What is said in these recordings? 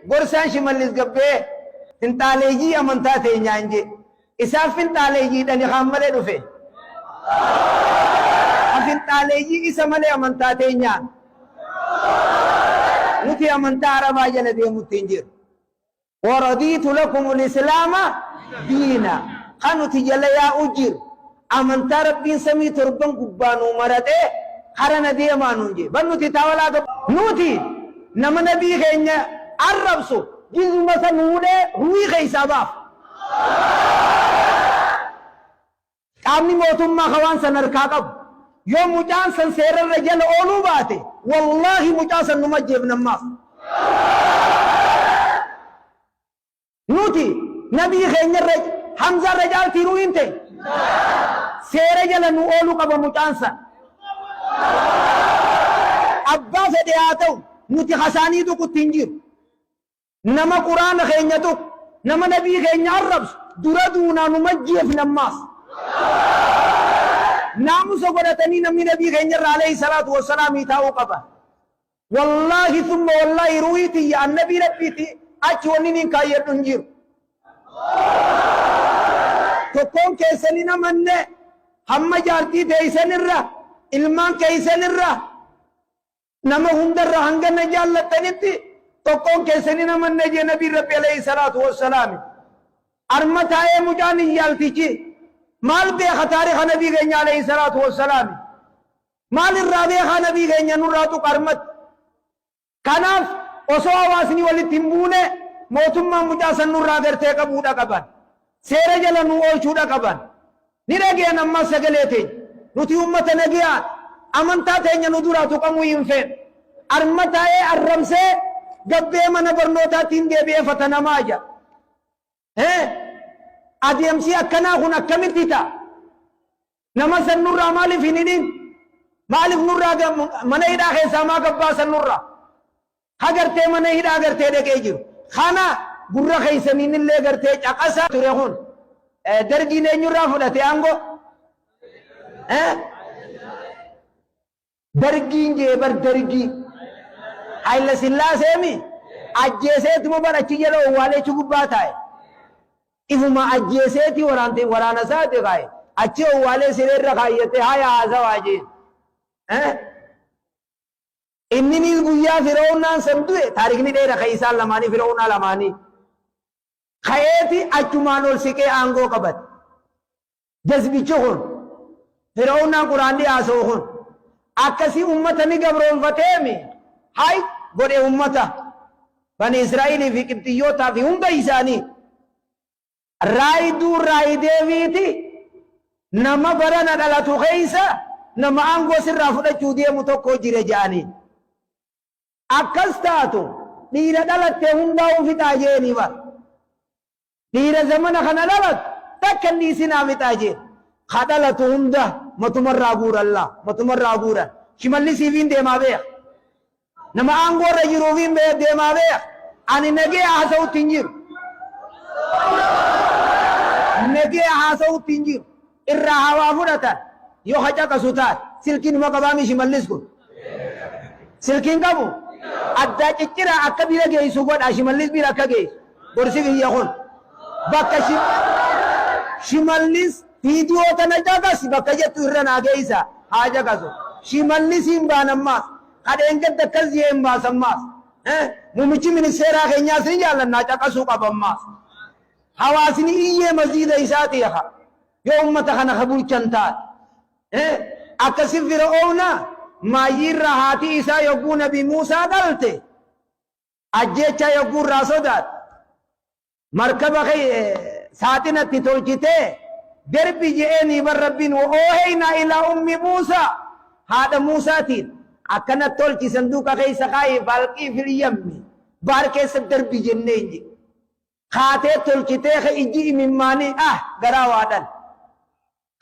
gorsaan shimallis gabbee finxaaleeyyii amantaa teenyaan je isaan finxaaleeyyiidhani kaan malee dhufe finxaaleeyyii isa malee amantaa teenyaan nuti amantaa arabaa jala deemutti hin jiru waradiitu lakumul islaama diina kan nuti jala yaa'u jiru amantaa rabbiin samii torban gubbaanuu maradhee harana deemaa nuun je ban nuti taawalaa nuti nama nabii keenya arrabsu jizuma san huudhee ruwii keeysaa baaf qaamni mootummaa kawaan san harkaa qabu yoo mucaan san seerarra jala ooluu baate wallaahi mucaa san numa jeefnammaaf nuti nabii keenyarra hamzarra jaaltii ruwiin ta'e seera jala nu ooluu qaba mucaan san abbaa fedhe haa ta'u nuti hasaanii tuqutti hin jiru nama quraana keenya tuqu nama nabii keenya arrabsu dura duunaa numa jeefnammaaf naamusa godhatanii namni nabii keenyarra alayhi salaatu wassalaamii taa'uu qaba wallaahi thumma wallaahi ruwiiti ya annabii rabbiiti achi wanni nin kaayyadhu hin jiru tokkoon keessanii namanne hamma jaartii teeysanirra ilmaan keeysanirra nama hundarra hangana jaallattanitti tokkoon keessanii namanne je nabii rabbi alayhi salaatu wassalaami arma taa'ee mucaan iyyaaltichi maal beeka taariika nabii keenya alayhi salaatu wassalaami maal irraa beeka nabii keenya nurraa tuqarmat kanaaf osoo hawaasni walitti hin buune mootummaan mucaa san nurraa gartee qabuudha qaban seera jala nu oolchuudha qaban ni dhagean ammas sagalee teenya nuti ummata nagayaan amantaa teenya nu duraa tuqamuu hin feene arma taa'ee arrabsee gabbee mana barnootaattiin deebi'ee fatanamaa jira adeemsi akkanaa kun akkamitti ta'a nama san nurraa maaliif hin hidhin maaliif nurraa mana hidhaa keessaa maa gabbaasan nurraa hagartee mana hidhaa gartee dhaqee jiru kana gurra keeysaniin illee gartee caqasa ture kun dargiin eenyurraa fudhate aangoo dargiin jeebar dargii hayla sillaaseemi ajjeeseetuma barachi jala owwaaleechu gubbaa taa'e ifuma ajjeeseeti waraana isaati kaaye achi owwaalee sireerra kaayyate haya haasawaa jeen inninis guyyaa firoonnaan san du'e taarikni dheera kaisaan lamaanii firoonnaa lamaanii kayeeti achumaan ol siqee aangoo qabate jazbichi kun firoonnaan quraanni haasa'u kun akkasii ummata ni gabroonfateemi hay godhe ummata bani israa'ilii fi qibxiyyootaa fi hunda isaanii raayiduu raayideefiiti nama barana dhalatu keeysa nama aangoo sirraa fudhachuu deemu tokko jire jedhanii akkas taatu dhiira dhalatte hundaa ufixaa jeeni bar dhiira zamana kana dhalatu takka dhiisinaa fixaa jeen ka dhalatu hunda matumarraa guurallaa matumarraa guuran shimallisiifiin deemaa beek nama aangoorra jiruufiin deemaa beek ani nagee haasa'utti hin jiru nagee haasa'utti hin jiru irraa hawaa fudhatan yoo hacaqasu taat silkiin uma qabaami shimallis kun silkiin qabu addaa ciccira akka bira geessu godha shimallis bira akka geessu gorsi biyya kun bakka shimallis viidiyoo tana caqas bakka jettu irra naa geessa haa caqasu shimallisiin baanammaas kadheen gadda akkas jeen baasammaas mumichi ministeeraa keenyaas ni jaallannaa caqasuu qabammaas hawaasni iyyee maziida isaati yaha yoo ummata kana kabulchan taate akkasi fir'aawna maayirra haati isaa yogguu nabi Muusaa dhalte ajjecha yogguu irraa sodaat markaba saaxinatti tolchitee derbi je'eenii bar rabbiin ooheynaa ilaa ummi Muusaa haadha Muusaatiin akkanat tolchi sanduuqa keessa kaayee balqii fil yammi baar keessa derbi jenneen je kaatee tolchitee ka ijji imimmaanii garaa waadhan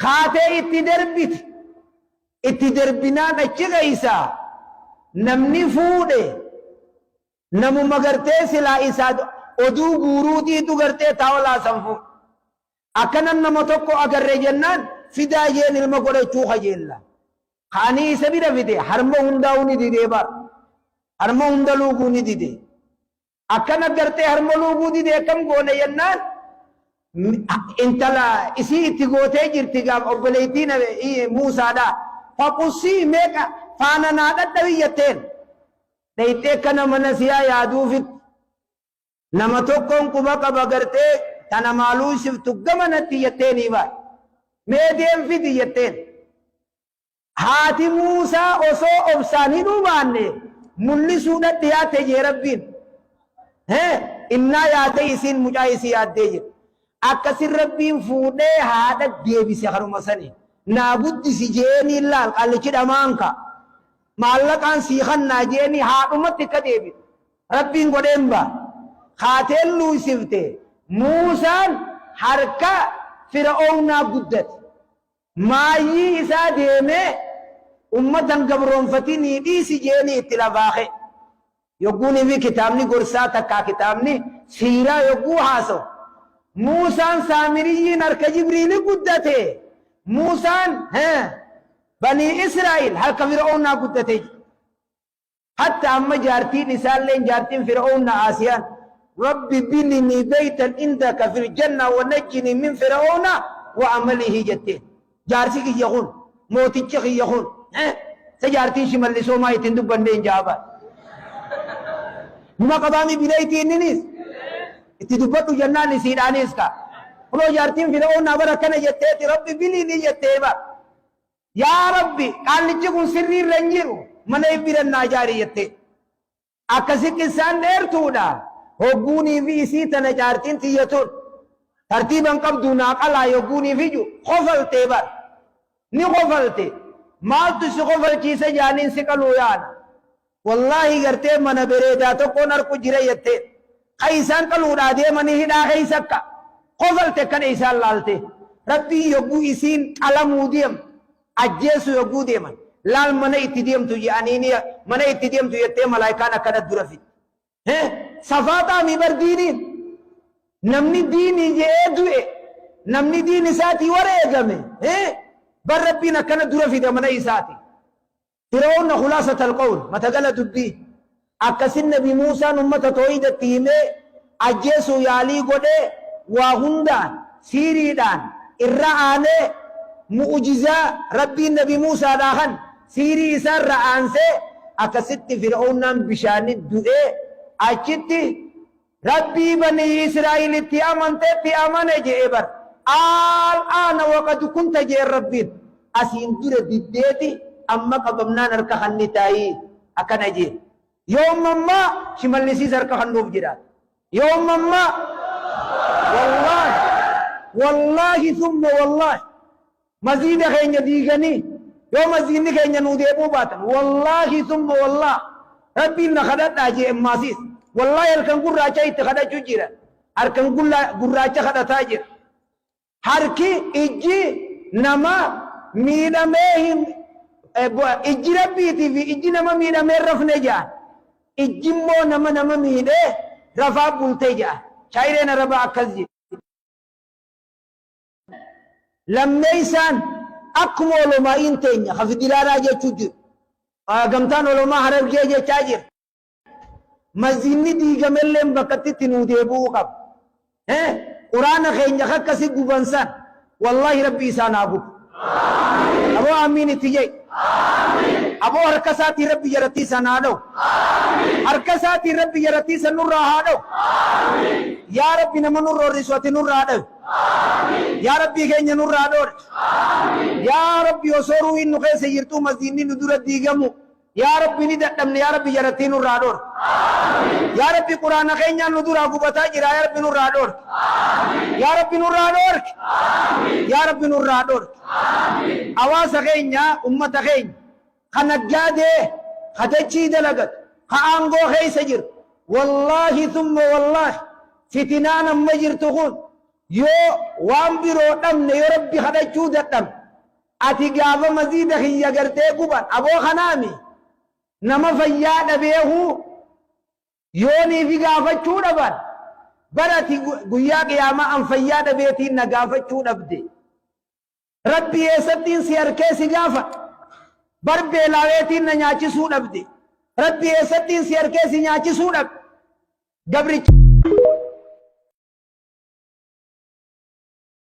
kaatee itti derbinaan achi keeysaa namni fuudhe namuma gartee silaa isaa oduu guuruutiitu gartee taawalaa san fuudhe akkanan nama tokko agarre jennaan fidaa jeen ilma godhachuu kajeella kaanii isa bira fide harma hundaa'uu ni didee bar harma hunda luuguu ni dide akkana gartee harmaluu guudi deekam goone yennaan intala isii itti gootee jirti gaaf obboleettiin Muusaadha faqussii meeqa faana naa dhadhabi jetteen dhayxee kana mana siyaa yaaduufit nama tokkoon quba qaba gartee tana maaluu siftu gamanatti jetteeni baay mee deemfiti jetteen haati Muusaa osoo obsaan hin hubaanne mul'isuudha dhiyaate jee rabbiin innaa yaate isiin mucaa isii yaaddee jira akkasin rabbiin fuudhee haadha deebise haruma sanii naa guddisi jeeni laal qallichi dhamaanka maallaqaan sii kannaa jeeni haadhumatti akka deebite rabbiin godheen baa haateen luusifte Muusaan harka Fir'aawnaa guddate maayyii isaa deemee ummatan gabroonfatinii dhiisi jeeni itti lafaaqe yogguuni fi kitaabni gorsaa takkaa kitaabni siiraa yogguu haasawu Muusaan Saamiriyyiin harka Jibriili guddate Muusaan banii Israa'el harka Fir'aawnaa guddate hatta amma jaartiin isaallee jaartiin Fir'aawnaa Aasiyaan rabbi binni baytan indaka fil janna wa najjini min Fir'aawna wa amalihi jetteen jaarsi kiyya kun mootichi kiyya kun sa jaartiin shimallisoo maa ittiin dubbanneen jaaba numa qabaami bineeytiinninis itti dubbadhu jennaan isiidhaanis ka kunoo jaartiin Fir'aawnaa bara kana jetteeti rabbi binni jettee ba yaa rabbi qaallichi kun sirriirra hin jiru mana ibbirannaa jaarii jettee akkasi qissaan dheertuudha hogguunii fi isii tana jaartiin tiyyatuun tartiiban qabdu naa qalaa yogguunii fi ju qofaltee bar ni qofalte maaltu si qofalchiise jaaniin si qaluu yaana wallaahi gartee mana bereedaa tokkoon harku jira jettee ka isaan qaluudhaa deemanii hidhaa keeysa akka qofalte akkana isaan laalte rabbii yogguu isiin qalamuu deem ajjeesu yogguu deeman laal mana itti deemtu jedhanii mana itti deemtu jettee malaayikaan akkana dura fidde safaataa mi bar diiniin namni diinii jedhee du'e namni diin isaatii wareegame bar rabbiin akkana dura fide mana isaati Fir'aawna khulaasata alqawl matagala dubbii akkasin nabi Muusaan ummata toohidatti himee ajjeesuu yaalii godhee waa hundaan siiriidhaan irra aanee mu'ujizaa rabbiin nabi Muusaadhaa kan siirii isaarra aansee akkasitti Fir'aawnaan bishaanit du'ee achitti rabbii banii Israa'elitti amanteetti amane jee bar al'aana waqad kunta jee rabbiin asiin dura diddeeti amma qabamnaan harka kanni taa'ii akkana jee yoomammaa shimallisiis harka kannuuf jedhaan yoomammaa wallaahi thumma wallaahi maziida keenya diiganii yoo maziidni keenya nuu deebuu baatan wallaahi thumma wallaahi rabbiin na kadhadhaa jee emmaasiis wallaahi halkan gurraacha itti kadhachuu jira harkan gurraacha kadhataa jira harki ijji nama miidhamee hin ijji rabbiitii fi ijji nama miidhamee rafne jaan ijji immoo nama miidhee rafaa bultee jaan shaayireen arabaa akkas jedhe lammeeysaan akkuma olomaa'iin teenya hafidilaalaa jechuu jiru gamtaan olomaa harargee jechaa jira maziinni diigamelleen bakkatti nuu deebi'uu qaba quraana keenya akkasi gubansan wallaahi rabbi isaan haa gubu aboo amiin itti jee aboo harka isaatii rabbi jarattii isaan haa dha'u harka isaatii rabbi jarattii isaan nurraa haa dha'u yaa rabbi nama nurra horrisu ati nurraa dha'u yaa rabbi keenya nurraa dhoore yaa rabbi osoo ruuhiin nu keessa jirtuu maziinni nu dura diigamu yaa rabbi ni dadhabne yaa rabbi jarattii nurraa dhoore yaa rabbi quraana keenyaan nu duraa gubataa jira yaa rabbi nurraa dhoore yaa rabbi nurraa dhoore yaa rabbi nurraa dhoore hawaasa keenya ummata keenya ka naggaadee ka dachii dalagatu ka aangoo keessa jiru wallaahi thumma wallaahi fitinaan amma jirtu kun yoo waan biroo dhabne yoo rabbi kadhachuu dadhabne ati gaafa maziida kiyya gartee guban aboo kanaami nama fayyaa dhabeehu yoonii fi gaafachuu dhaban barati guyyaa qiyaamaa an fayyaa dhabeetiin na gaafachuu dhabde rabbi eessattiin si harkee si gaafa bar beelaaweetiin na nyaachisuu dhabde rabbi eessattiin si harkee si nyaachisuu dhabde Gabricha